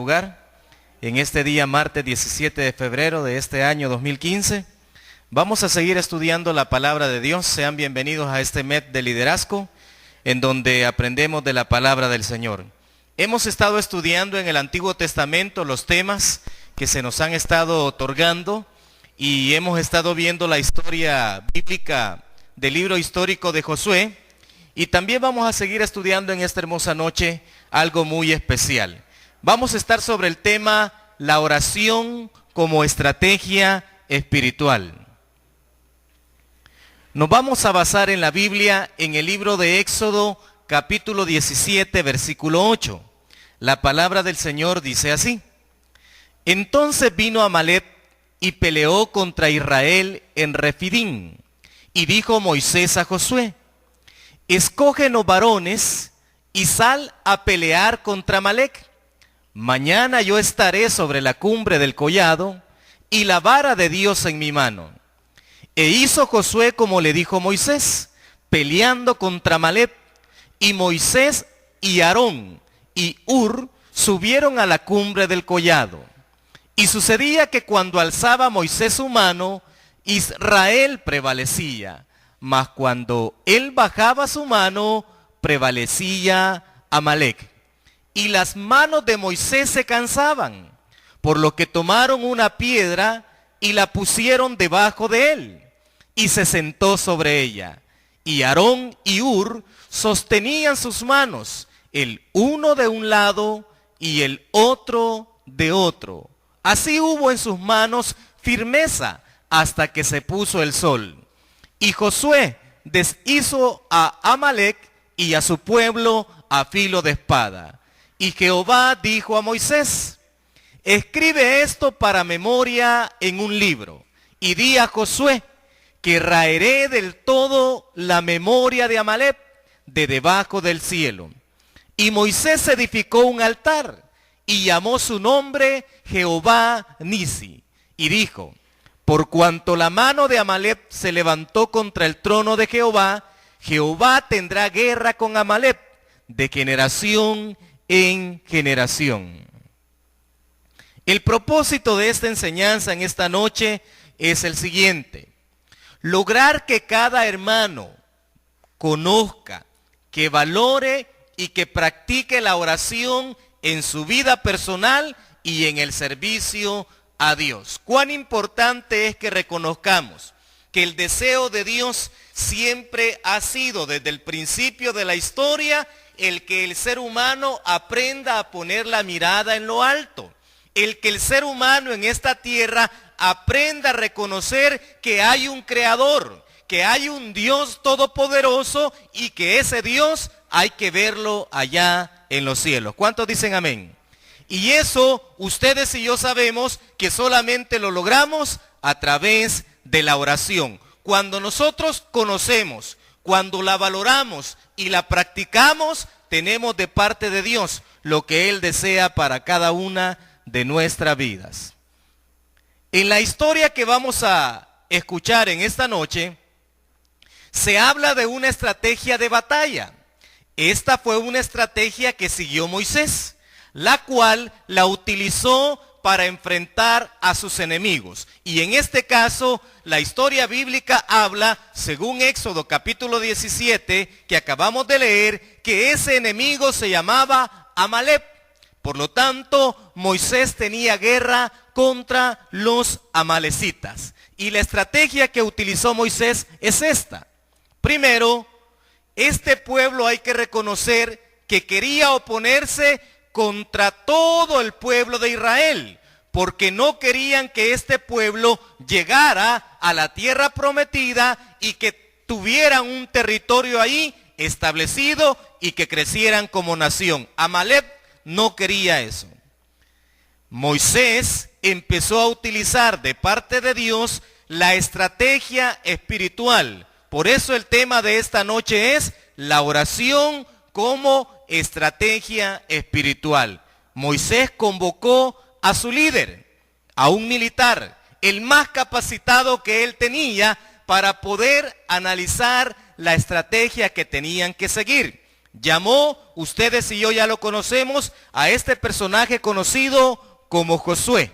lugar, en este día martes 17 de febrero de este año 2015, vamos a seguir estudiando la palabra de Dios. Sean bienvenidos a este mes de liderazgo, en donde aprendemos de la palabra del Señor. Hemos estado estudiando en el Antiguo Testamento los temas que se nos han estado otorgando y hemos estado viendo la historia bíblica del libro histórico de Josué, y también vamos a seguir estudiando en esta hermosa noche algo muy especial. Vamos a estar sobre el tema la oración como estrategia espiritual. Nos vamos a basar en la Biblia en el libro de Éxodo capítulo 17 versículo 8. La palabra del Señor dice así: Entonces vino Amalec y peleó contra Israel en Refidín, y dijo Moisés a Josué: Escógenos varones y sal a pelear contra Amalec. Mañana yo estaré sobre la cumbre del collado y la vara de Dios en mi mano. E hizo Josué como le dijo Moisés, peleando contra Amalec. Y Moisés y Aarón y Hur subieron a la cumbre del collado. Y sucedía que cuando alzaba Moisés su mano, Israel prevalecía, mas cuando él bajaba su mano, prevalecía Amalec. Y las manos de Moisés se cansaban, por lo que tomaron una piedra y la pusieron debajo de él, y se sentó sobre ella. Y Aarón y Hur sostenían sus manos, el uno de un lado y el otro de otro. Así hubo en sus manos firmeza hasta que se puso el sol. Y Josué deshizo a Amalec y a su pueblo a filo de espada. Y Jehová dijo a Moisés: Escribe esto para memoria en un libro, y di a Josué que raeré del todo la memoria de Amalec de debajo del cielo. Y Moisés edificó un altar y llamó su nombre Jehová Nisi, y dijo: Por cuanto la mano de Amalec se levantó contra el trono de Jehová, Jehová tendrá guerra con Amalec de generación en generación. El propósito de esta enseñanza en esta noche es el siguiente: lograr que cada hermano conozca, que valore y que practique la oración en su vida personal y en el servicio a Dios. Cuán importante es que reconozcamos que el deseo de Dios siempre ha sido, desde el principio de la historia, el que el ser humano aprenda a poner la mirada en lo alto, el que el ser humano en esta tierra aprenda a reconocer que hay un creador, que hay un Dios todopoderoso y que ese Dios hay que verlo allá en los cielos. ¿Cuántos dicen amén? Y eso ustedes y yo sabemos que solamente lo logramos a través de la oración. Cuando nosotros conocemos, cuando la valoramos y la practicamos, tenemos de parte de Dios lo que Él desea para cada una de nuestras vidas. En la historia que vamos a escuchar en esta noche, se habla de una estrategia de batalla. Esta fue una estrategia que siguió Moisés, la cual la utilizó para enfrentar a sus enemigos. Y en este caso, la historia bíblica habla, según Éxodo capítulo 17, que acabamos de leer, que ese enemigo se llamaba Amalec. Por lo tanto, Moisés tenía guerra contra los amalecitas. Y la estrategia que utilizó Moisés es esta. Primero, este pueblo hay que reconocer que quería oponerse contra todo el pueblo de Israel, porque no querían que este pueblo llegara a la tierra prometida y que tuvieran un territorio ahí establecido y que crecieran como nación. Amalec no quería eso. Moisés empezó a utilizar de parte de Dios la estrategia espiritual. Por eso el tema de esta noche es la oración como estrategia espiritual. Moisés convocó a su líder, a un militar, el más capacitado que él tenía para poder analizar la estrategia que tenían que seguir. llamó, ustedes y yo ya lo conocemos, a este personaje conocido como Josué.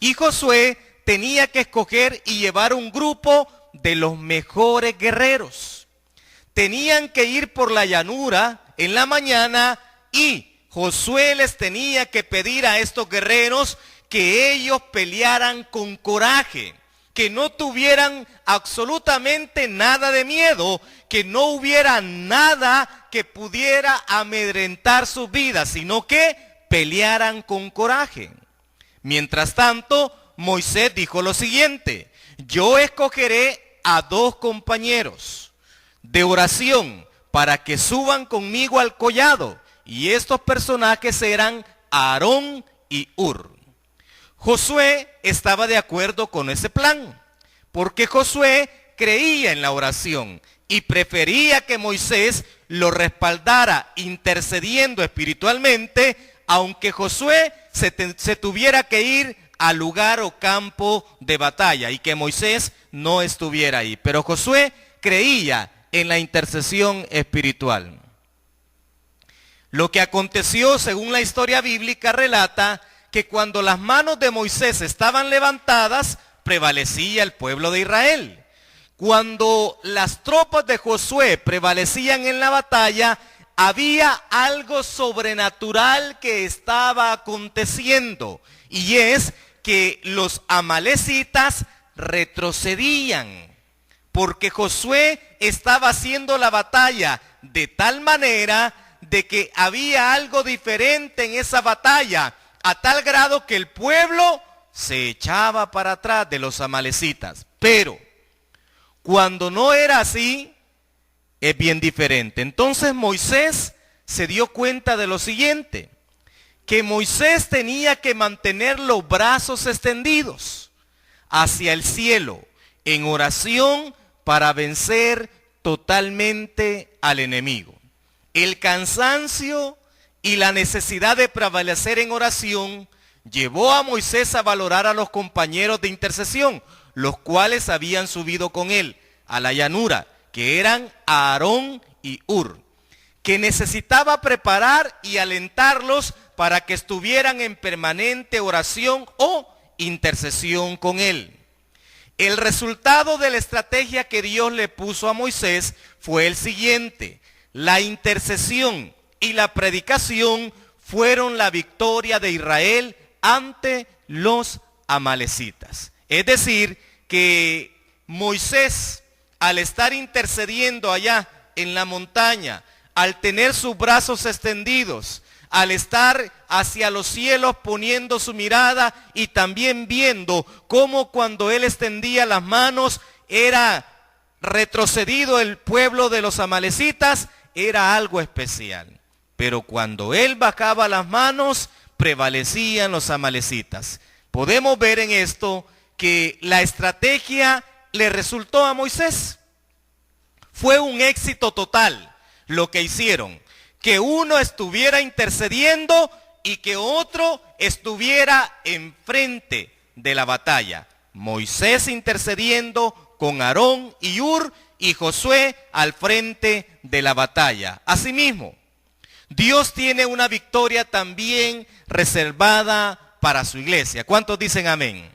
Y Josué tenía que escoger y llevar un grupo de los mejores guerreros. Tenían que ir por la llanura en la mañana y Josué les tenía que pedir a estos guerreros que ellos pelearan con coraje, que no tuvieran absolutamente nada de miedo, que no hubiera nada que pudiera amedrentar sus vidas, sino que pelearan con coraje. Mientras tanto, Moisés dijo lo siguiente: yo escogeré a 2 compañeros de oración para que suban conmigo al collado, y estos personajes eran Aarón y Hur. Josué estaba de acuerdo con ese plan, porque Josué creía en la oración y prefería que Moisés lo respaldara intercediendo espiritualmente, aunque Josué se tuviera que ir al lugar o campo de batalla y que Moisés no estuviera ahí. Pero Josué creía en la intercesión espiritual. Lo que aconteció, según la historia bíblica, relata que cuando las manos de Moisés estaban levantadas, prevalecía el pueblo de Israel. Cuando las tropas de Josué prevalecían en la batalla, había algo sobrenatural que estaba aconteciendo, y es que los amalecitas retrocedían, porque Josué estaba haciendo la batalla de tal manera de que había algo diferente en esa batalla, a tal grado que el pueblo se echaba para atrás de los amalecitas. Pero cuando no era así, es bien diferente. Entonces Moisés se dio cuenta de lo siguiente, que Moisés tenía que mantener los brazos extendidos hacia el cielo en oración para vencer totalmente al enemigo. El cansancio y la necesidad de prevalecer en oración llevó a Moisés a valorar a los compañeros de intercesión, los cuales habían subido con él a la llanura, que eran Aarón y Hur, que necesitaba preparar y alentarlos para que estuvieran en permanente oración o intercesión con él. El resultado de la estrategia que Dios le puso a Moisés fue el siguiente: la intercesión y la predicación fueron la victoria de Israel ante los amalecitas. Es decir, que Moisés, al estar intercediendo allá en la montaña, al tener sus brazos extendidos, al estar hacia los cielos poniendo su mirada y también viendo cómo cuando él extendía las manos era retrocedido el pueblo de los amalecitas, era algo especial. Pero cuando él bajaba las manos, prevalecían los amalecitas. Podemos ver en esto que la estrategia le resultó a Moisés. Fue un éxito total lo que hicieron, que uno estuviera intercediendo y que otro estuviera enfrente de la batalla. Moisés intercediendo con Aarón y Hur, y Josué al frente de la batalla. Asimismo, Dios tiene una victoria también reservada para su iglesia. ¿Cuántos dicen amén?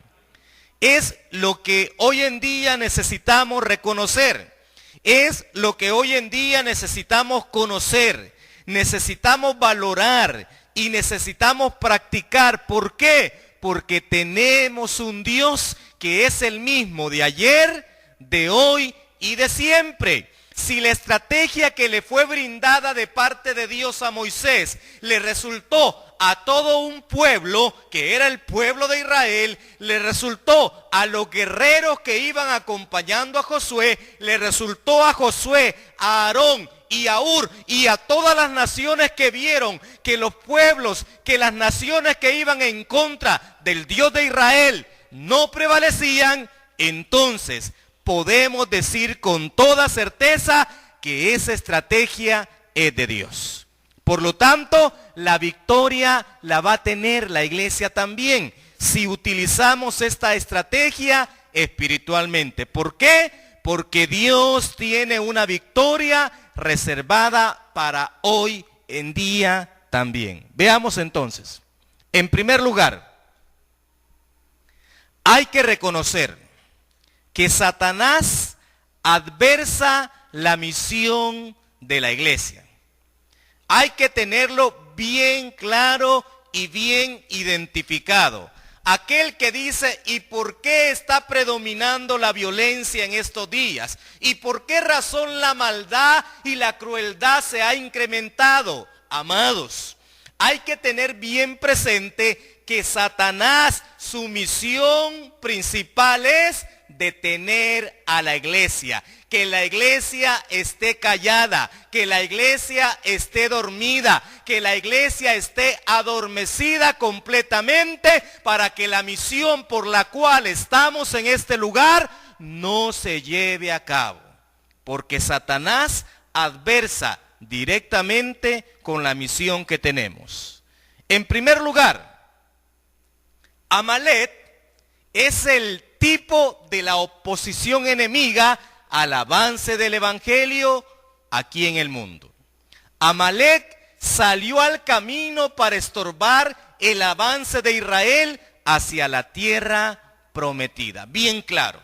Es lo que hoy en día necesitamos reconocer. Es lo que hoy en día necesitamos conocer. Necesitamos valorar y necesitamos practicar. ¿Por qué? Porque tenemos un Dios que es el mismo de ayer, de hoy y de siempre. Si la estrategia que le fue brindada de parte de Dios a Moisés le resultó a todo un pueblo, que era el pueblo de Israel, le resultó a los guerreros que iban acompañando a Josué, le resultó a Josué, a Aarón y a Hur y a todas las naciones que vieron que los pueblos, que las naciones que iban en contra del Dios de Israel no prevalecían, entonces podemos decir con toda certeza que esa estrategia es de Dios. Por lo tanto, la victoria la va a tener la iglesia también si utilizamos esta estrategia espiritualmente. ¿Por qué? Porque Dios tiene una victoria reservada para hoy en día también. Veamos entonces. En primer lugar, hay que reconocer que Satanás adversa la misión de la iglesia. Hay que tenerlo bien claro y bien identificado. Aquel que dice, ¿y por qué está predominando la violencia en estos días? ¿Y por qué razón la maldad y la crueldad se ha incrementado? Amados, hay que tener bien presente que Satanás, su misión principal es detener a la iglesia. Que la iglesia esté callada, que la iglesia esté dormida, que la iglesia esté adormecida completamente para que la misión por la cual estamos en este lugar no se lleve a cabo. Porque Satanás adversa directamente con la misión que tenemos. En primer lugar, Amalek es el tipo de la oposición enemiga al avance del evangelio aquí en el mundo. Amalek salió al camino para estorbar el avance de Israel hacia la tierra prometida. Bien claro,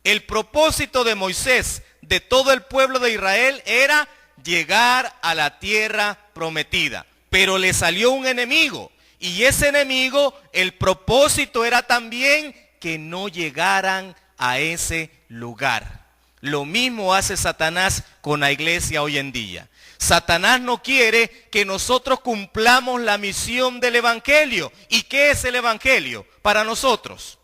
el propósito de Moisés, de todo el pueblo de Israel, era llegar a la tierra prometida. Pero le salió un enemigo, y ese enemigo, el propósito era también que no llegaran a ese lugar. Lo mismo hace Satanás con la iglesia hoy en día. Satanás no quiere que nosotros cumplamos la misión del evangelio. ¿Y qué es el evangelio para nosotros?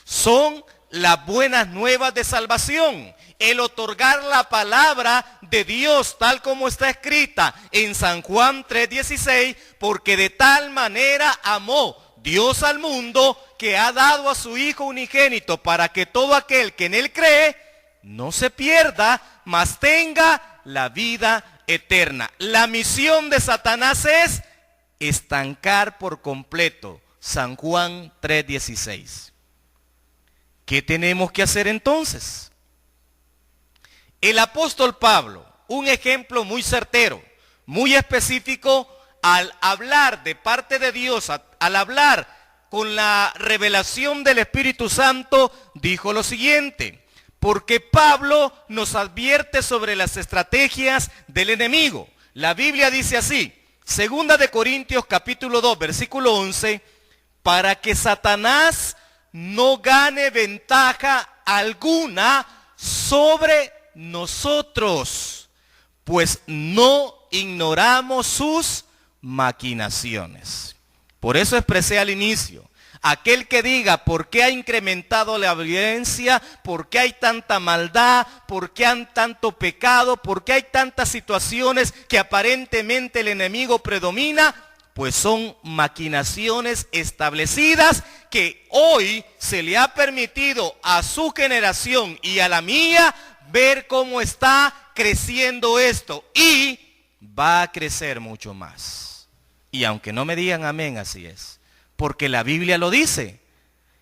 Son las buenas nuevas de salvación. El otorgar la palabra de Dios tal como está escrita en San Juan 3:16, porque de tal manera amó Dios al mundo que ha dado a su Hijo unigénito para que todo aquel que en él cree no se pierda, mas tenga la vida eterna. La misión de Satanás es estancar por completo San Juan 3:16. ¿Qué tenemos que hacer entonces? El apóstol Pablo, un ejemplo muy certero, muy específico, al hablar de parte de Dios, al hablar con la revelación del Espíritu Santo, dijo lo siguiente: porque Pablo nos advierte sobre las estrategias del enemigo. La Biblia dice así, 2 de Corintios capítulo 2, versículo 11, para que Satanás no gane ventaja alguna sobre nosotros, pues no ignoramos sus maquinaciones. Por eso expresé al inicio, aquel que diga por qué ha incrementado la violencia, por qué hay tanta maldad, por qué hay tanto pecado, por qué hay tantas situaciones que aparentemente el enemigo predomina, pues son maquinaciones establecidas que hoy se le ha permitido a su generación y a la mía ver cómo está creciendo esto y va a crecer mucho más. Y aunque no me digan amén, así es. Porque la Biblia lo dice,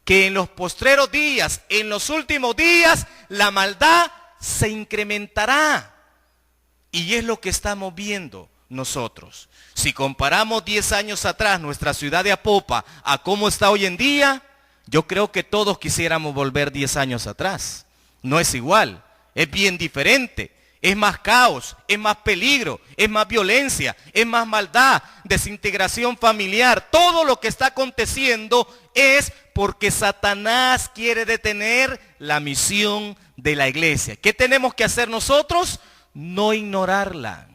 que en los postreros días, en los últimos días, la maldad se incrementará. Y es lo que estamos viendo nosotros. Si comparamos 10 años atrás nuestra ciudad de Apopa a cómo está hoy en día, yo creo que todos quisiéramos volver 10 años atrás. No es igual, es bien diferente. Es más caos, es más peligro, es más violencia, es más maldad, desintegración familiar. Todo lo que está aconteciendo es porque Satanás quiere detener la misión de la iglesia. ¿Qué tenemos que hacer nosotros? No ignorarla.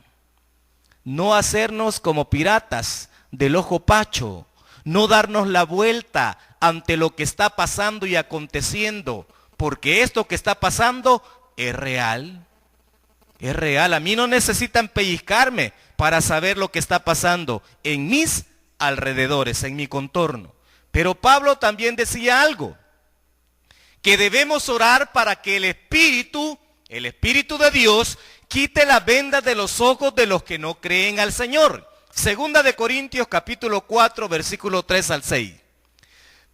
No hacernos como piratas del ojo pacho. No darnos la vuelta ante lo que está pasando y aconteciendo. Porque esto que está pasando es real. Es real. A mí no necesitan pellizcarme para saber lo que está pasando en mis alrededores, en mi contorno. Pero Pablo también decía algo, que debemos orar para que el Espíritu de Dios, quite las vendas de los ojos de los que no creen al Señor. 2 de Corintios capítulo 4, versículo 3 al 6.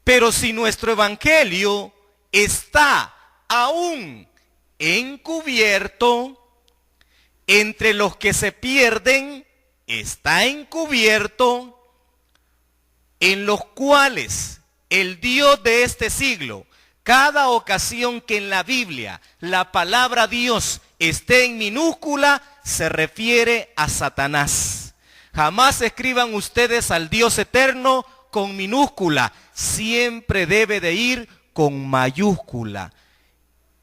Pero si nuestro evangelio está aún encubierto, entre los que se pierden está encubierto, en los cuales el Dios de este siglo, cada ocasión que en la Biblia la palabra Dios esté en minúscula, se refiere a Satanás. Jamás escriban ustedes al Dios eterno con minúscula, siempre debe de ir con mayúscula.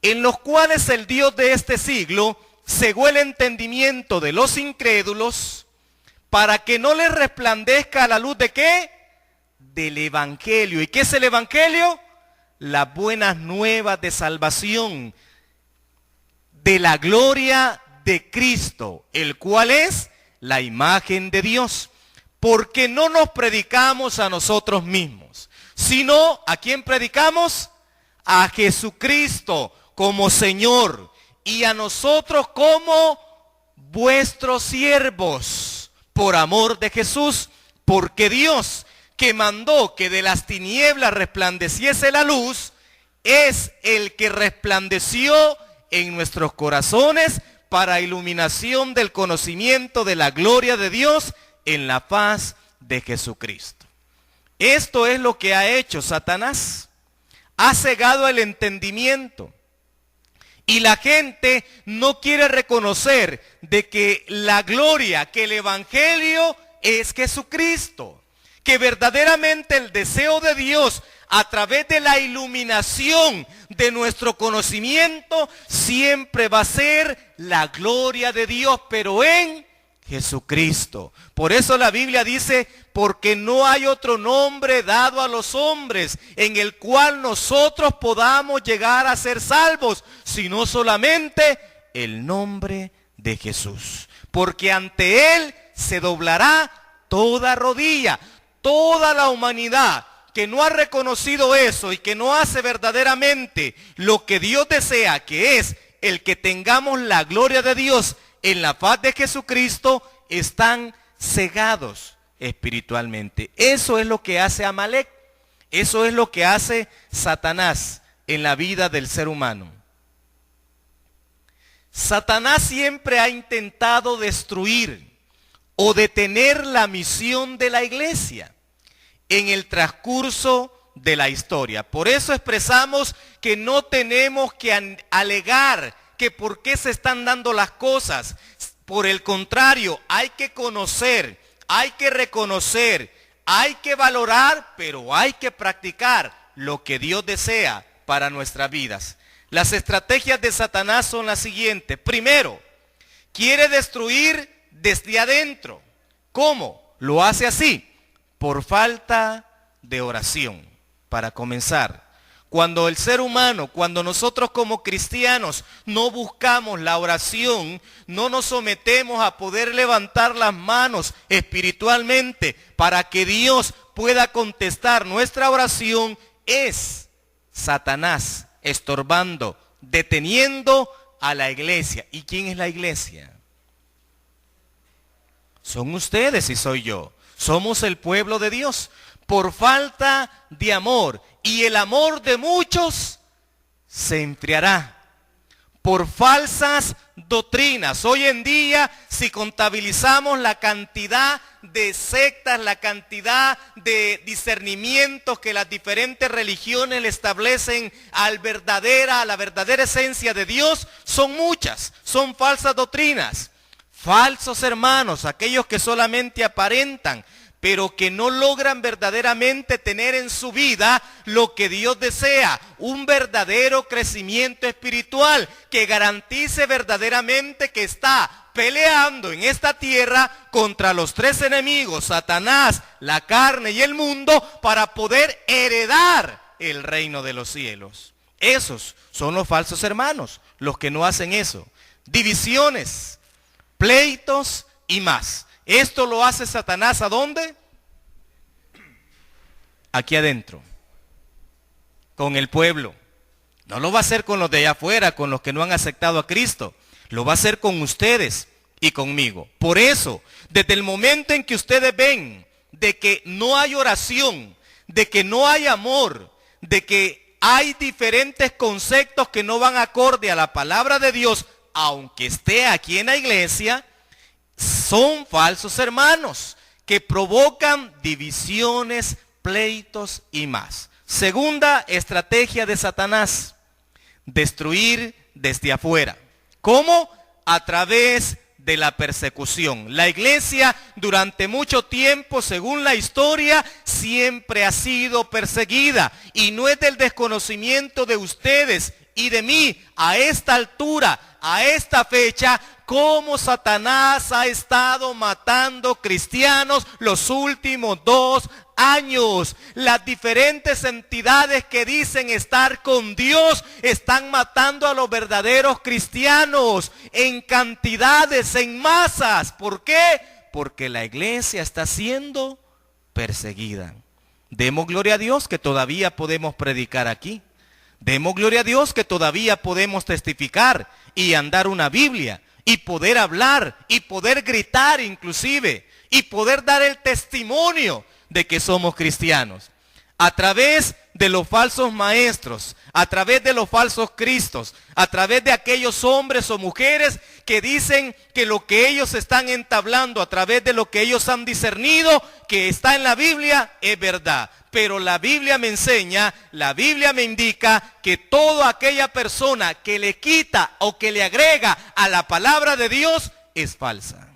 En los cuales el Dios de este siglo cegó el entendimiento de los incrédulos, para que no les resplandezca a la luz de ¿qué? Del Evangelio. ¿Y qué es el Evangelio? Las buenas nuevas de salvación, de la gloria de Cristo, el cual es la imagen de Dios. Porque no nos predicamos a nosotros mismos, sino ¿a quién predicamos? A Jesucristo como Señor y a nosotros como vuestros siervos, por amor de Jesús, porque Dios, que mandó que de las tinieblas resplandeciese la luz, es el que resplandeció en nuestros corazones para iluminación del conocimiento de la gloria de Dios en la faz de Jesucristo. Esto es lo que ha hecho Satanás. Ha cegado el entendimiento. Y la gente no quiere reconocer de que la gloria, que el Evangelio es Jesucristo. Que verdaderamente el deseo de Dios a través de la iluminación de nuestro conocimiento siempre va a ser la gloria de Dios, pero en Jesucristo. Por eso la Biblia dice, porque no hay otro nombre dado a los hombres en el cual nosotros podamos llegar a ser salvos, sino solamente el nombre de Jesús. Porque ante Él se doblará toda rodilla, toda la humanidad que no ha reconocido eso y que no hace verdaderamente lo que Dios desea, que es el que tengamos la gloria de Dios en la faz de Jesucristo, están cegados espiritualmente. Eso es lo que hace Amalek. Eso es lo que hace Satanás en la vida del ser humano. Satanás siempre ha intentado destruir o detener la misión de la iglesia en el transcurso de la historia. Por eso expresamos que no tenemos que alegar que por qué se están dando las cosas. Por el contrario, hay que conocer, hay que reconocer, hay que valorar, pero hay que practicar lo que Dios desea para nuestras vidas. Las estrategias de Satanás son las siguientes. Primero, quiere destruir desde adentro. ¿Cómo? Lo hace así, por falta de oración. Para comenzar, cuando el ser humano, cuando nosotros como cristianos no buscamos la oración, no nos sometemos a poder levantar las manos espiritualmente para que Dios pueda contestar nuestra oración, es Satanás estorbando, deteniendo a la iglesia. ¿Y quién es la iglesia? Son ustedes y soy yo. Somos el pueblo de Dios. Por falta de amor, y el amor de muchos se enfriará por falsas doctrinas. Hoy en día, si contabilizamos la cantidad de sectas, la cantidad de discernimientos que las diferentes religiones le establecen a la verdadera esencia de Dios, son muchas, son falsas doctrinas. Falsos hermanos, aquellos que solamente aparentan, pero que no logran verdaderamente tener en su vida lo que Dios desea, un verdadero crecimiento espiritual que garantice verdaderamente que está peleando en esta tierra contra los tres enemigos, Satanás, la carne y el mundo, para poder heredar el reino de los cielos. Esos son los falsos hermanos, los que no hacen eso. Divisiones, pleitos y más. Esto lo hace Satanás, ¿a dónde? Aquí adentro, con el pueblo. No lo va a hacer con los de allá afuera, con los que no han aceptado a Cristo. Lo va a hacer con ustedes y conmigo. Por eso, desde el momento en que ustedes ven de que no hay oración, de que no hay amor, de que hay diferentes conceptos que no van acorde a la palabra de Dios, aunque esté aquí en la iglesia, son falsos hermanos que provocan divisiones, pleitos y más. Segunda estrategia de Satanás: destruir desde afuera. ¿Cómo? A través de la persecución. La iglesia durante mucho tiempo, según la historia, siempre ha sido perseguida, y no es del desconocimiento de ustedes y de mí a esta altura, a esta fecha, cómo Satanás ha estado matando cristianos los últimos 2 años. Las diferentes entidades que dicen estar con Dios están matando a los verdaderos cristianos en cantidades, en masas. ¿Por qué? Porque la iglesia está siendo perseguida. Demos gloria a Dios que todavía podemos predicar aquí. Demos gloria a Dios que todavía podemos testificar y andar una Biblia y poder hablar y poder gritar inclusive y poder dar el testimonio de que somos cristianos. A través de los falsos maestros, a través de los falsos cristos, a través de aquellos hombres o mujeres que dicen que lo que ellos están entablando, a través de lo que ellos han discernido, que está en la Biblia, es verdad. Pero la Biblia me enseña, la Biblia me indica que toda aquella persona que le quita o que le agrega a la palabra de Dios es falsa.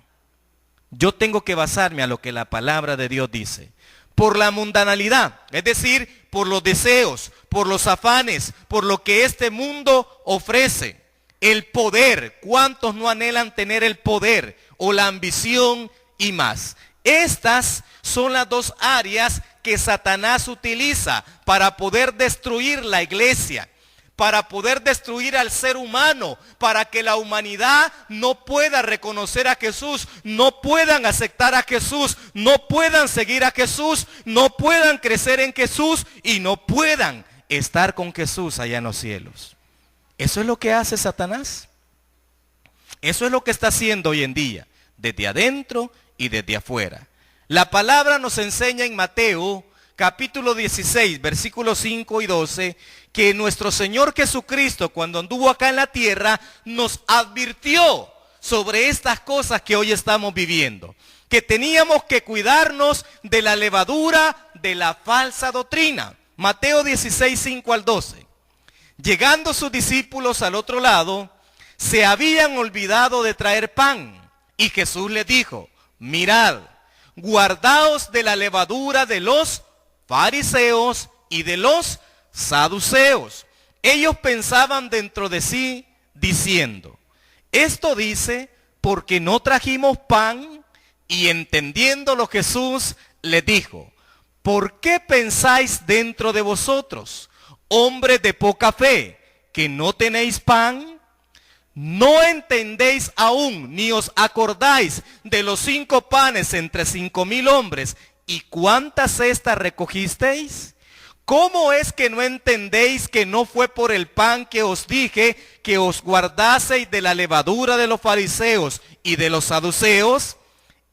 Yo tengo que basarme a lo que la palabra de Dios dice. Por la mundanalidad, es decir, por los deseos, por los afanes, por lo que este mundo ofrece. El poder, ¿cuántos no anhelan tener el poder o la ambición y más? Estas son las 2 áreas que Satanás utiliza para poder destruir la iglesia, para poder destruir al ser humano, para que la humanidad no pueda reconocer a Jesús, no puedan aceptar a Jesús, no puedan seguir a Jesús, no puedan crecer en Jesús y no puedan estar con Jesús allá en los cielos. Eso es lo que hace Satanás. Eso es lo que está haciendo hoy en día, desde adentro y desde afuera. La palabra nos enseña en Mateo capítulo 16, versículos 5 y 12, que nuestro Señor Jesucristo, cuando anduvo acá en la tierra, nos advirtió sobre estas cosas que hoy estamos viviendo, que teníamos que cuidarnos de la levadura de la falsa doctrina. Mateo 16, 5 al 12. Llegando sus discípulos al otro lado, se habían olvidado de traer pan, y Jesús les dijo: mirad, guardaos de la levadura de los fariseos y de los saduceos. Ellos pensaban dentro de sí, diciendo: esto dice porque no trajimos pan. Y entendiéndolo Jesús les dijo: ¿por qué pensáis dentro de vosotros, hombres de poca fe, que no tenéis pan? ¿No entendéis aún, ni os acordáis de los 5 panes entre 5,000 hombres, y cuántas cestas recogisteis? ¿Cómo es que no entendéis que no fue por el pan que os dije que os guardaseis de la levadura de los fariseos y de los saduceos?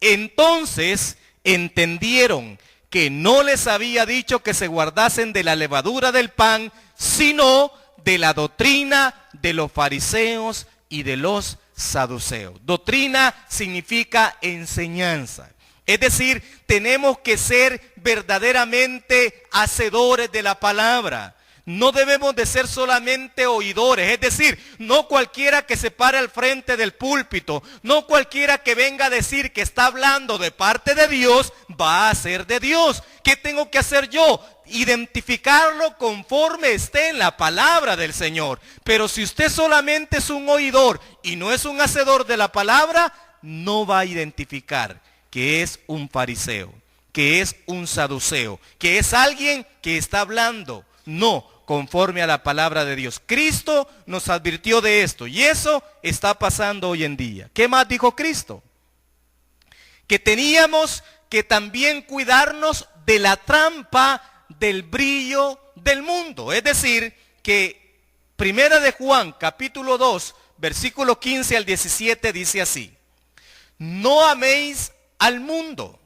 Entonces entendieron que no les había dicho que se guardasen de la levadura del pan, sino de la doctrina de los fariseos y de los saduceos. Doctrina significa enseñanza. Es decir, tenemos que ser verdaderamente hacedores de la palabra. No debemos de ser solamente oidores, es decir, no cualquiera que se pare al frente del púlpito, no cualquiera que venga a decir que está hablando de parte de Dios, va a ser de Dios. ¿Qué tengo que hacer yo? Identificarlo conforme esté en la palabra del Señor. Pero si usted solamente es un oidor y no es un hacedor de la palabra, no va a identificar que es un fariseo, que es un saduceo, que es alguien que está hablando no conforme a la palabra de Dios. Cristo nos advirtió de esto y eso está pasando hoy en día. ¿Qué más dijo Cristo? Que teníamos que también cuidarnos de la trampa del brillo del mundo. Es decir, que Primera de Juan, capítulo 2, versículo 15 al 17 dice así: no améis al mundo,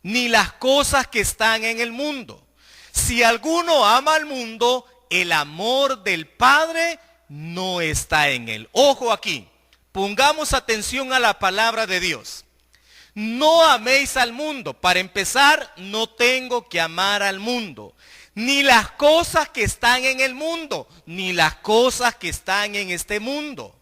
ni las cosas que están en el mundo. Si alguno ama al mundo, el amor del Padre no está en él. Ojo aquí, pongamos atención a la palabra de Dios. No améis al mundo. Para empezar, no tengo que amar al mundo. Ni las cosas que están en el mundo, ni las cosas que están en este mundo.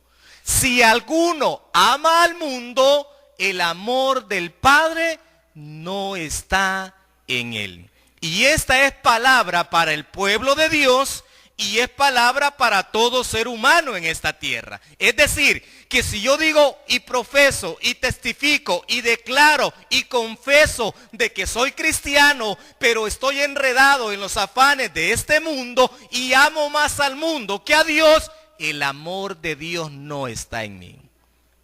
Si alguno ama al mundo, el amor del Padre no está en él. Y esta es palabra para el pueblo de Dios y es palabra para todo ser humano en esta tierra. Es decir, que si yo digo y profeso y testifico y declaro y confeso de que soy cristiano, pero estoy enredado en los afanes de este mundo y amo más al mundo que a Dios, el amor de Dios no está en mí.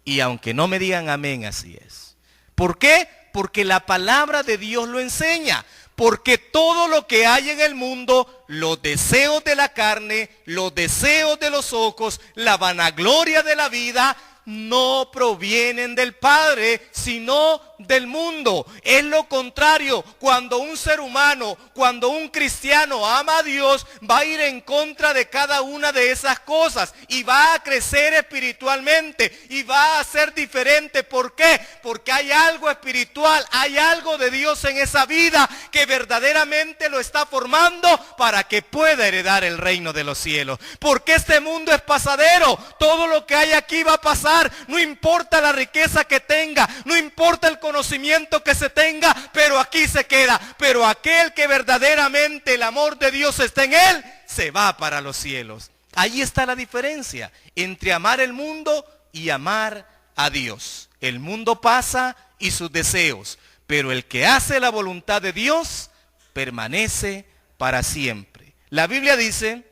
Y aunque no me digan amén, así es. ¿Por qué? Porque la palabra de Dios lo enseña. Porque todo lo que hay en el mundo, los deseos de la carne, los deseos de los ojos, la vanagloria de la vida, no provienen del Padre, sino del mundo. Es lo contrario. Cuando un ser humano, cuando un cristiano ama a Dios, va a ir en contra de cada una de esas cosas y va a crecer espiritualmente y va a ser diferente. ¿Por qué? Porque hay algo espiritual, hay algo de Dios en esa vida que verdaderamente lo está formando para que pueda heredar el reino de los cielos. Porque este mundo es pasadero. Todo lo que hay aquí va a pasar. No importa la riqueza que tenga, no importa el conocimiento que se tenga, pero aquí se queda. Pero aquel que verdaderamente el amor de Dios está en él, se va para los cielos. Ahí está la diferencia entre amar el mundo y amar a Dios. El mundo pasa y sus deseos, pero el que hace la voluntad de Dios permanece para siempre. La Biblia dice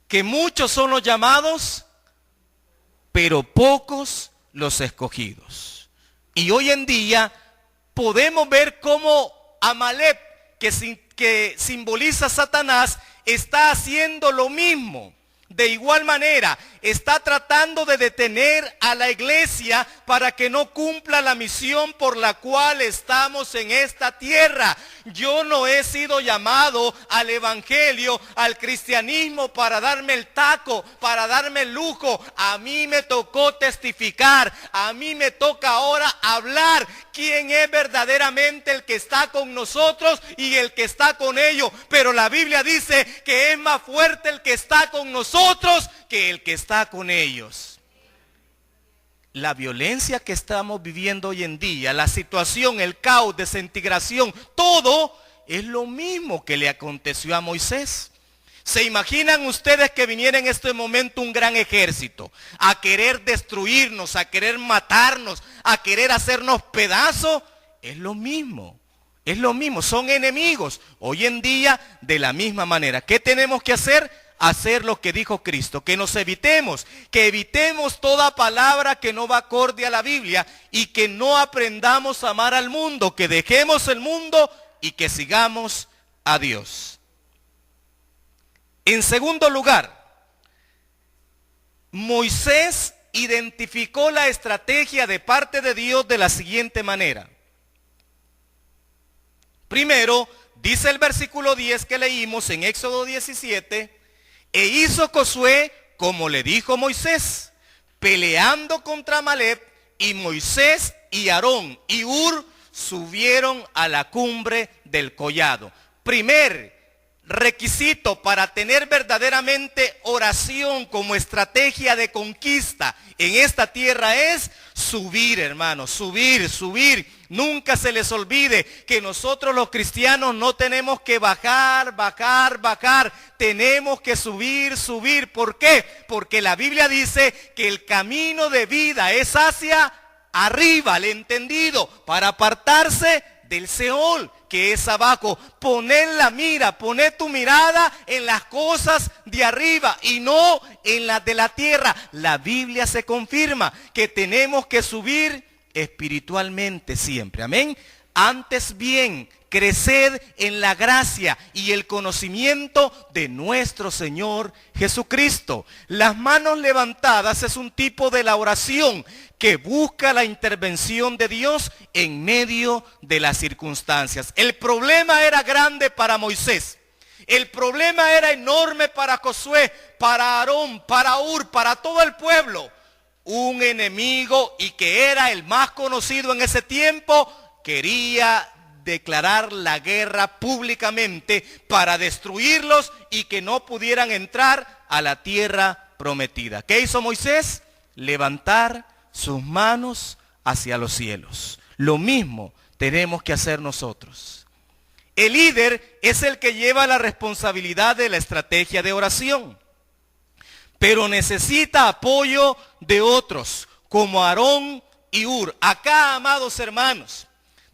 que muchos son los llamados, pero pocos los escogidos. Y hoy en día podemos ver cómo Amalek, que simboliza a Satanás, está haciendo lo mismo. De igual manera, está tratando de detener a la iglesia para que no cumpla la misión por la cual estamos en esta tierra. Yo no he sido llamado al evangelio, al cristianismo para darme el taco, para darme el lujo. A mí me tocó testificar, a mí me toca ahora hablar quién es verdaderamente el que está con nosotros y el que está con ellos. Pero la Biblia dice que es más fuerte el que está con nosotros que el que está con ellos. La violencia que estamos viviendo hoy en día, la situación, el caos, desintegración, todo es lo mismo que le aconteció a Moisés. ¿Se imaginan ustedes que viniera en este momento un gran ejército a querer destruirnos, a querer matarnos, a querer hacernos pedazos? Es lo mismo. Es lo mismo, son enemigos. Hoy en día, de la misma manera. ¿Qué tenemos que hacer? Hacer lo que dijo Cristo, que nos evitemos, que evitemos toda palabra que no va acorde a la Biblia y que no aprendamos a amar al mundo, que dejemos el mundo y que sigamos a Dios. En segundo lugar, Moisés identificó la estrategia de parte de Dios de la siguiente manera. Primero, dice el versículo 10 que leímos en Éxodo 17, e hizo Josué como le dijo Moisés, peleando contra Amalek, y Moisés y Aarón y Hur subieron a la cumbre del collado. Primer requisito para tener verdaderamente oración como estrategia de conquista en esta tierra es subir, hermanos, subir. Nunca se les olvide que nosotros los cristianos no tenemos que bajar. Tenemos que subir. ¿Por qué? Porque la Biblia dice que el camino de vida es hacia arriba, el entendido, para apartarse del Seol, que es abajo. Poner la mira, poner tu mirada en las cosas de arriba y no en las de la tierra. La Biblia se confirma que tenemos que subir espiritualmente siempre. Amén. Antes bien, creced en la gracia y el conocimiento de nuestro Señor Jesucristo. Las manos levantadas es un tipo de la oración que busca la intervención de Dios en medio de las circunstancias. El problema era grande para Moisés. El problema era enorme para Josué, para Aarón, para Hur, para todo el pueblo. un enemigo y que era el más conocido en ese tiempo, quería declarar la guerra públicamente para destruirlos y que no pudieran entrar a la tierra prometida. ¿Qué hizo Moisés? Levantar sus manos hacia los cielos. Lo mismo tenemos que hacer nosotros. El líder es el que lleva la responsabilidad de la estrategia de oración, pero necesita apoyo de otros, como Aarón y Hur. Acá, amados hermanos,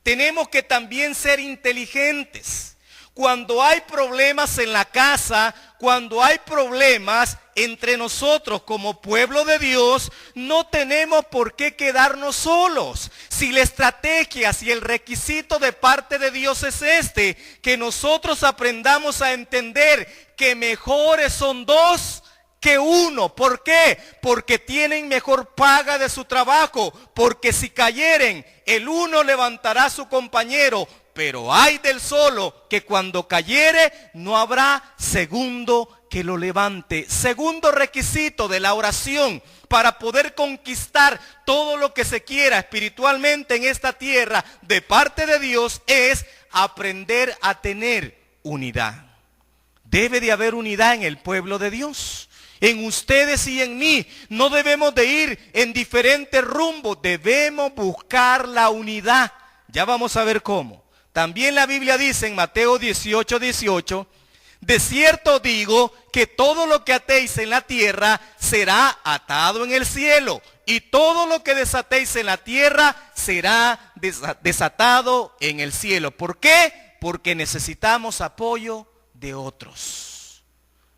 tenemos que también ser inteligentes. Cuando hay problemas en la casa, cuando hay problemas entre nosotros como pueblo de Dios, no tenemos por qué quedarnos solos. Si la estrategia, si el requisito de parte de Dios es este, que nosotros aprendamos a entender que mejores son dos que uno. ¿Por qué? Porque tienen mejor paga de su trabajo, porque si cayeren, el uno levantará a su compañero, pero hay del solo que cuando cayere no habrá segundo que lo levante. Segundo requisito de la oración para poder conquistar todo lo que se quiera espiritualmente en esta tierra de parte de Dios es aprender a tener unidad. Debe de haber unidad en el pueblo de Dios, en ustedes y en mí. No debemos de ir en diferentes rumbos, debemos buscar la unidad. Ya vamos a ver cómo. También la Biblia dice en Mateo 18:18, de cierto digo que todo lo que atéis en la tierra será atado en el cielo, y todo lo que desatéis en la tierra será desatado en el cielo. ¿Por qué? Porque necesitamos apoyo de otros.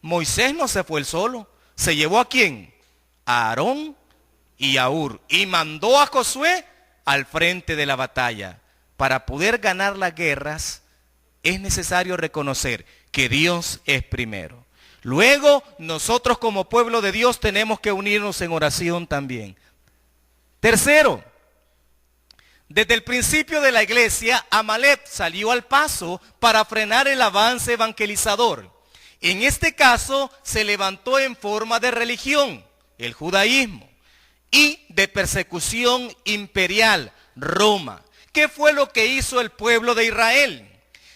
Moisés no se fue él solo. ¿Se llevó a quién? A Aarón y a Hur, y mandó a Josué al frente de la batalla. Para poder ganar las guerras es necesario reconocer que Dios es primero. Luego, nosotros como pueblo de Dios tenemos que unirnos en oración también. Tercero, desde el principio de la iglesia, Amalek salió al paso para frenar el avance evangelizador. En este caso, se levantó en forma de religión, el judaísmo, y de persecución imperial, Roma. ¿Qué fue lo que hizo el pueblo de Israel?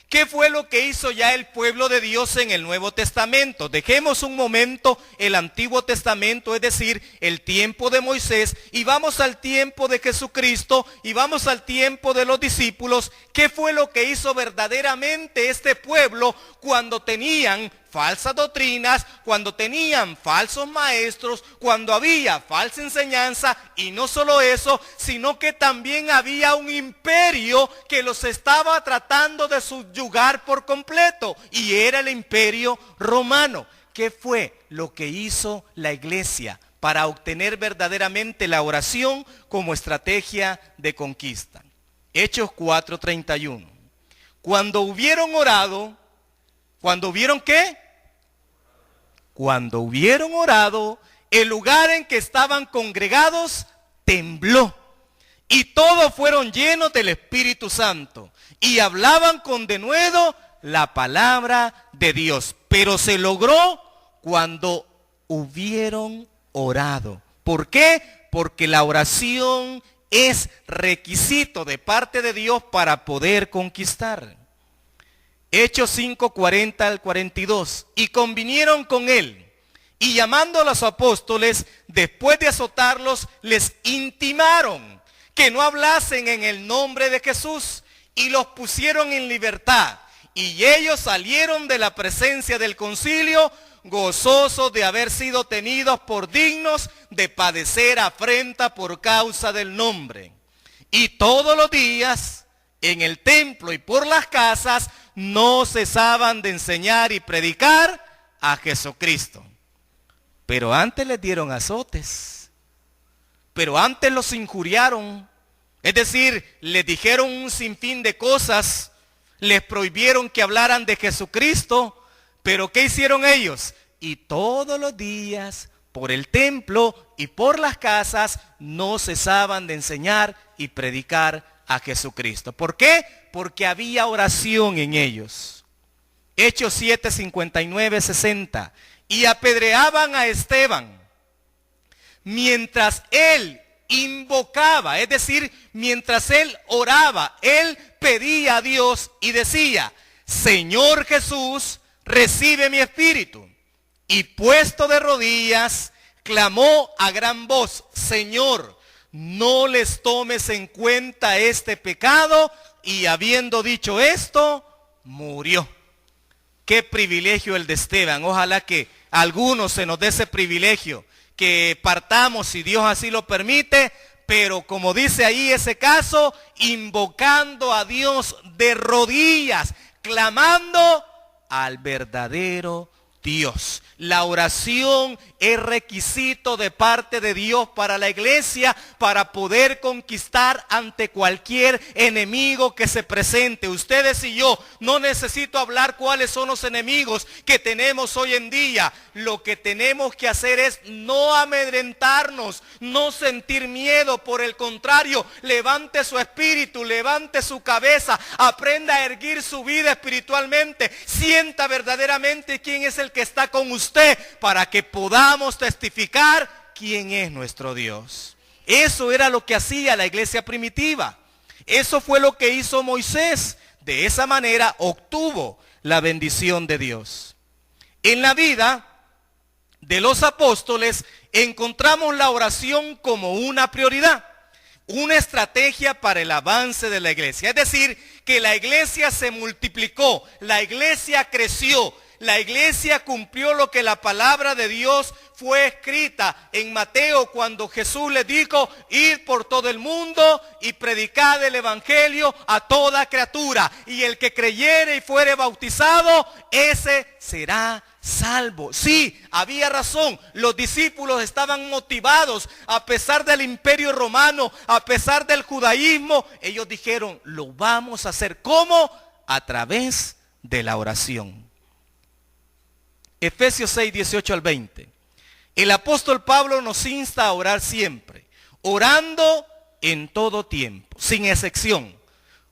¿Qué fue lo que hizo ya el pueblo de Dios en el Nuevo Testamento? Dejemos un momento el Antiguo Testamento, es decir, el tiempo de Moisés, y vamos al tiempo de Jesucristo, y vamos al tiempo de los discípulos. ¿Qué fue lo que hizo verdaderamente este pueblo cuando tenían falsas doctrinas, cuando tenían falsos maestros, cuando había falsa enseñanza? Y no solo eso, sino que también había un imperio que los estaba tratando de subyugar por completo, y era el imperio romano. ¿Qué fue lo que hizo la iglesia para obtener verdaderamente la oración como estrategia de conquista? Hechos 4:31. Cuando hubieron orado, ¿cuando hubieron qué? Cuando hubieron orado, el lugar en que estaban congregados tembló, y todos fueron llenos del Espíritu Santo, y hablaban con denuedo la palabra de Dios. Pero se logró cuando hubieron orado. ¿Por qué? Porque la oración es requisito de parte de Dios para poder conquistar. Hechos 5:40 al 42. Y convinieron con él, y llamando a los apóstoles, después de azotarlos, les intimaron que no hablasen en el nombre de Jesús, y los pusieron en libertad. Y ellos salieron de la presencia del concilio, gozosos de haber sido tenidos por dignos de padecer afrenta por causa del nombre. Y todos los días, en el templo y por las casas, no cesaban de enseñar y predicar a Jesucristo. Pero antes les dieron azotes, pero antes los injuriaron, es decir, les dijeron un sinfín de cosas, les prohibieron que hablaran de Jesucristo. Pero ¿qué hicieron ellos? Y todos los días, por el templo y por las casas, no cesaban de enseñar y predicar a Jesucristo. ¿Por qué? Porque había oración en ellos. Hechos 7:59-60. Y apedreaban a Esteban, mientras él invocaba, es decir, mientras él oraba, él pedía a Dios y decía: Señor Jesús, recibe mi espíritu. Y puesto de rodillas, clamó a gran voz: Señor, no les tomes en cuenta este pecado. Y habiendo dicho esto, murió. Qué privilegio el de Esteban. Ojalá que a algunos se nos dé ese privilegio, que partamos, si Dios así lo permite, pero como dice ahí ese caso, invocando a Dios de rodillas, clamando al verdadero Dios. La oración es requisito de parte de Dios para la iglesia, para poder conquistar ante cualquier enemigo que se presente. Ustedes y yo, no necesito hablar cuáles son los enemigos que tenemos hoy en día. Lo que tenemos que hacer es no amedrentarnos, no sentir miedo. Por el contrario, levante su espíritu, levante su cabeza, aprenda a erguir su vida espiritualmente. Sienta verdaderamente quién es el que está con usted, para que podamos testificar quién es nuestro Dios. Eso era lo que hacía la iglesia primitiva. Eso fue lo que hizo Moisés. De esa manera obtuvo la bendición de Dios. En la vida de los apóstoles encontramos la oración como una prioridad, una estrategia para el avance de la iglesia. Es decir, que la iglesia se multiplicó, la iglesia creció, la iglesia cumplió lo que la palabra de Dios fue escrita en Mateo, cuando Jesús les dijo: id por todo el mundo y predicad el evangelio a toda criatura, y el que creyere y fuere bautizado, ese será salvo. Sí, había razón, los discípulos estaban motivados, a pesar del imperio romano, a pesar del judaísmo. Ellos dijeron: lo vamos a hacer. ¿Cómo? A través de la oración. Efesios 6, 18 al 20. El apóstol Pablo nos insta a orar siempre, orando en todo tiempo, sin excepción,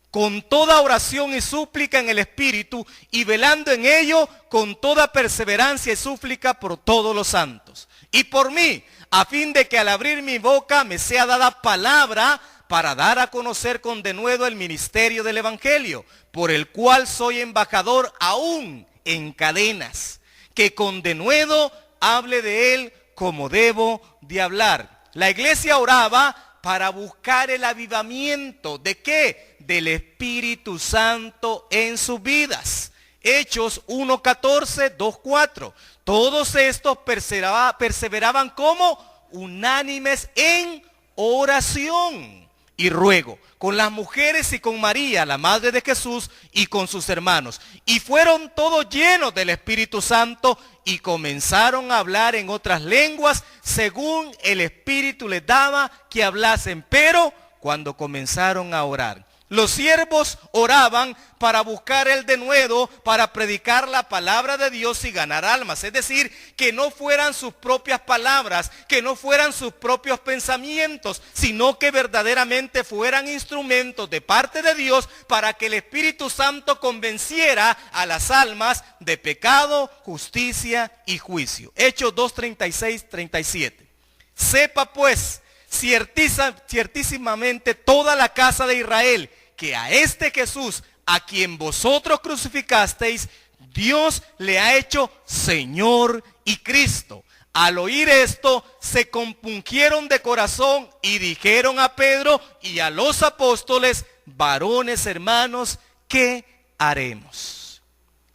con toda oración y súplica en el Espíritu, y velando en ello con toda perseverancia y súplica por todos los santos, y por mí, a fin de que al abrir mi boca me sea dada palabra para dar a conocer con denuedo el ministerio del Evangelio, por el cual soy embajador aún en cadenas, que con denuedo hable de él como debo de hablar. La iglesia oraba para buscar el avivamiento. ¿De qué? Del Espíritu Santo en sus vidas. Hechos 1:14, 2:4. Todos estos perseveraban como unánimes en oración y ruego, con las mujeres y con María, la madre de Jesús, y con sus hermanos. Y fueron todos llenos del Espíritu Santo y comenzaron a hablar en otras lenguas, según el Espíritu les daba que hablasen. Pero cuando comenzaron a orar, los siervos oraban para buscar el denuedo, para predicar la palabra de Dios y ganar almas. Es decir, que no fueran sus propias palabras, que no fueran sus propios pensamientos, sino que verdaderamente fueran instrumentos de parte de Dios para que el Espíritu Santo convenciera a las almas de pecado, justicia y juicio. Hechos 2:36, 37. Sepa pues ciertísimamente toda la casa de Israel, que a este Jesús, a quien vosotros crucificasteis, Dios le ha hecho Señor y Cristo. Al oír esto, se compungieron de corazón y dijeron a Pedro y a los apóstoles: varones hermanos, ¿qué haremos?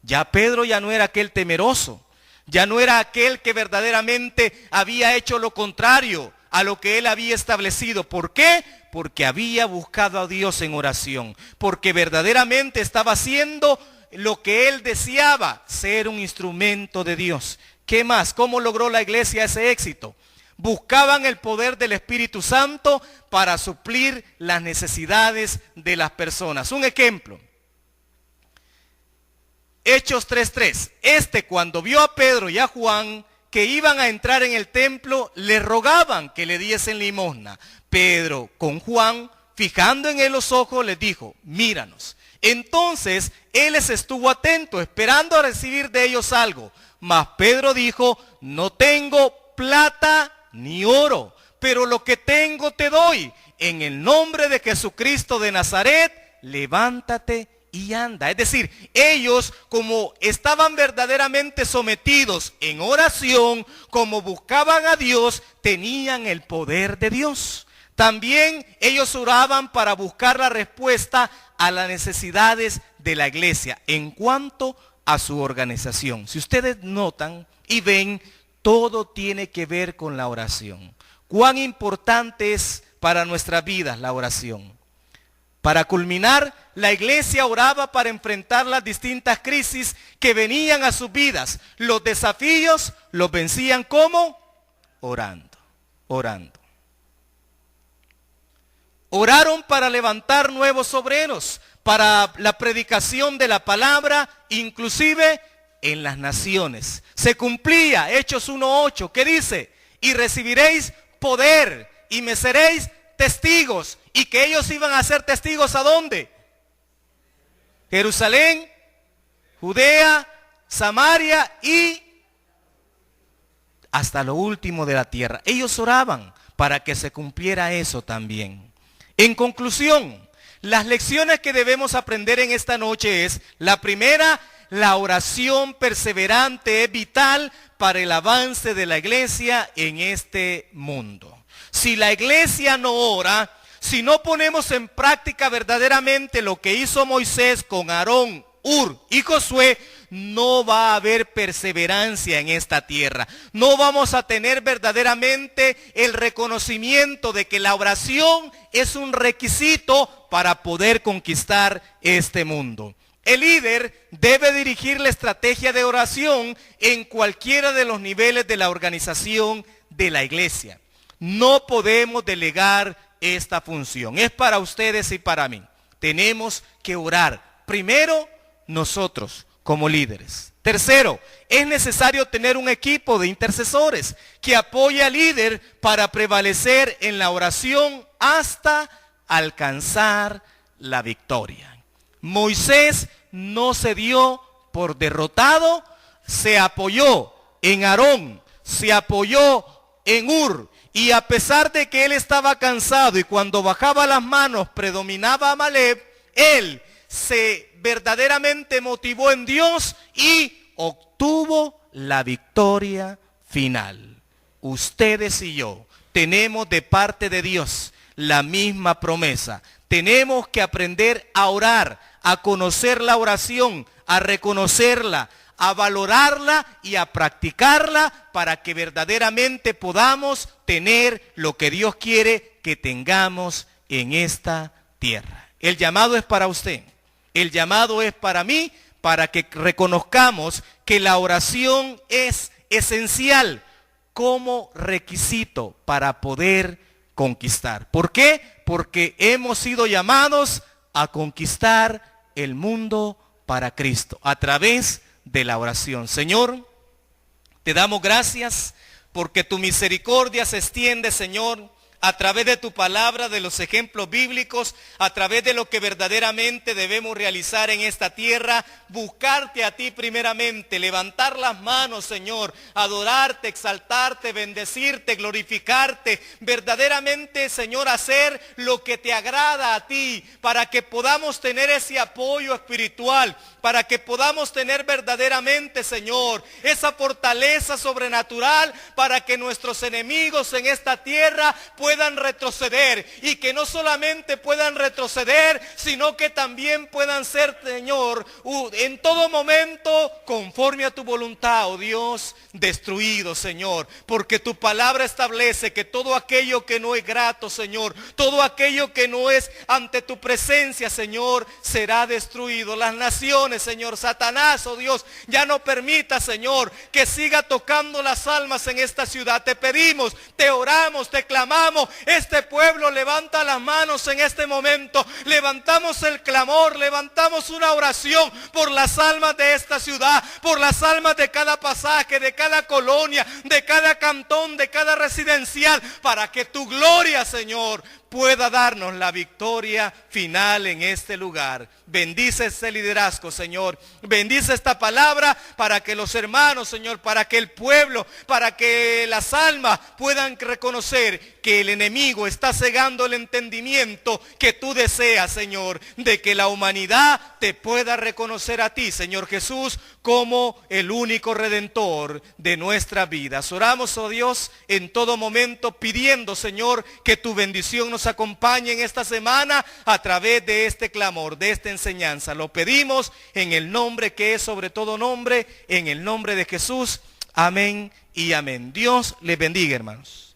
Ya Pedro ya no era aquel temeroso, ya no era aquel que verdaderamente había hecho lo contrario a lo que él había establecido. ¿Por qué? Porque había buscado a Dios en oración, porque verdaderamente estaba haciendo lo que él deseaba, ser un instrumento de Dios. ¿Qué más? ¿Cómo logró la iglesia ese éxito? Buscaban el poder del Espíritu Santo para suplir las necesidades de las personas. Un ejemplo, Hechos 3:3. Cuando vio a Pedro y a Juan que iban a entrar en el templo, le rogaban que le diesen limosna. Pedro, con Juan, fijando en él los ojos, les dijo: míranos. Entonces él les estuvo atento, esperando a recibir de ellos algo. Mas Pedro dijo: no tengo plata ni oro, pero lo que tengo te doy. En el nombre de Jesucristo de Nazaret, levántate y anda. Es decir, ellos, como estaban verdaderamente sometidos en oración, como buscaban a Dios, tenían el poder de Dios. También ellos oraban para buscar la respuesta a las necesidades de la iglesia en cuanto a su organización. Si ustedes notan y ven, todo tiene que ver con la oración. Cuán importante es para nuestras vidas la oración. Para culminar, la iglesia oraba para enfrentar las distintas crisis que venían a sus vidas. Los desafíos los vencían ¿cómo? Orando. Oraron para levantar nuevos obreros, para la predicación de la palabra, inclusive en las naciones. Se cumplía Hechos 1:8, que dice, y recibiréis poder y me seréis testigos. Y que ellos iban a ser testigos ¿a dónde? Jerusalén, Judea, Samaria y hasta lo último de la tierra. Ellos oraban para que se cumpliera eso también. En conclusión, las lecciones que debemos aprender en esta noche es, la primera, la oración perseverante es vital para el avance de la iglesia en este mundo. Si la iglesia no ora, si no ponemos en práctica verdaderamente lo que hizo Moisés con Aarón, Hur y Josué, no va a haber perseverancia en esta tierra. No vamos a tener verdaderamente el reconocimiento de que la oración es un requisito para poder conquistar este mundo. El líder debe dirigir la estrategia de oración en cualquiera de los niveles de la organización de la iglesia. No podemos delegar esta función. Es para ustedes y para mí. Tenemos que orar. Primero, nosotros como líderes. Tercero, es necesario tener un equipo de intercesores que apoye al líder para prevalecer en la oración hasta alcanzar la victoria. Moisés no se dio por derrotado, se apoyó en Aarón, se apoyó en Hur, y a pesar de que él estaba cansado y cuando bajaba las manos predominaba Amalek, él se verdaderamente motivó en Dios y obtuvo la victoria final. Ustedes y yo tenemos de parte de Dios la misma promesa. Tenemos que aprender a orar, a conocer la oración, a reconocerla, a valorarla y a practicarla para que verdaderamente podamos tener lo que Dios quiere que tengamos en esta tierra. El llamado es para usted, el llamado es para mí, para que reconozcamos que la oración es esencial como requisito para poder conquistar. ¿Por qué? Porque hemos sido llamados a conquistar el mundo para Cristo a través de la oración. Señor, te damos gracias porque tu misericordia se extiende, Señor, a través de tu palabra, de los ejemplos bíblicos, a través de lo que verdaderamente debemos realizar en esta tierra, buscarte a ti primeramente, levantar las manos, Señor, adorarte, exaltarte, bendecirte, glorificarte, verdaderamente, Señor, hacer lo que te agrada a ti, para que podamos tener ese apoyo espiritual, para que podamos tener verdaderamente, Señor, esa fortaleza sobrenatural, para que nuestros enemigos en esta tierra puedan retroceder, y que no solamente puedan retroceder, sino que también puedan ser, Señor, en todo momento, conforme a tu voluntad, oh Dios, destruido, Señor, porque tu palabra establece que todo aquello que no es grato, Señor, todo aquello que no es ante tu presencia, Señor, será destruido. Las naciones, Señor, Satanás, oh Dios, ya no permita, Señor, que siga tocando las almas en esta ciudad. Te pedimos, te oramos, te clamamos. Este pueblo levanta las manos en este momento, levantamos el clamor, levantamos una oración por las almas de esta ciudad, por las almas de cada pasaje, de cada colonia, de cada cantón, de cada residencial, para que tu gloria, Señor, pueda darnos la victoria final en este lugar. Bendice este liderazgo, Señor. Bendice esta palabra para que los hermanos, Señor, para que el pueblo, para que las almas puedan reconocer que el enemigo está cegando el entendimiento que tú deseas, Señor, de que la humanidad te pueda reconocer a ti, Señor Jesús, como el único redentor de nuestras vidas. Oramos, oh Dios, en todo momento pidiendo, Señor, que tu bendición nos acompañe en esta semana a través de este clamor, de esta enseñanza. Lo pedimos en el nombre que es sobre todo nombre, en el nombre de Jesús. Amén y amén. Dios les bendiga, hermanos.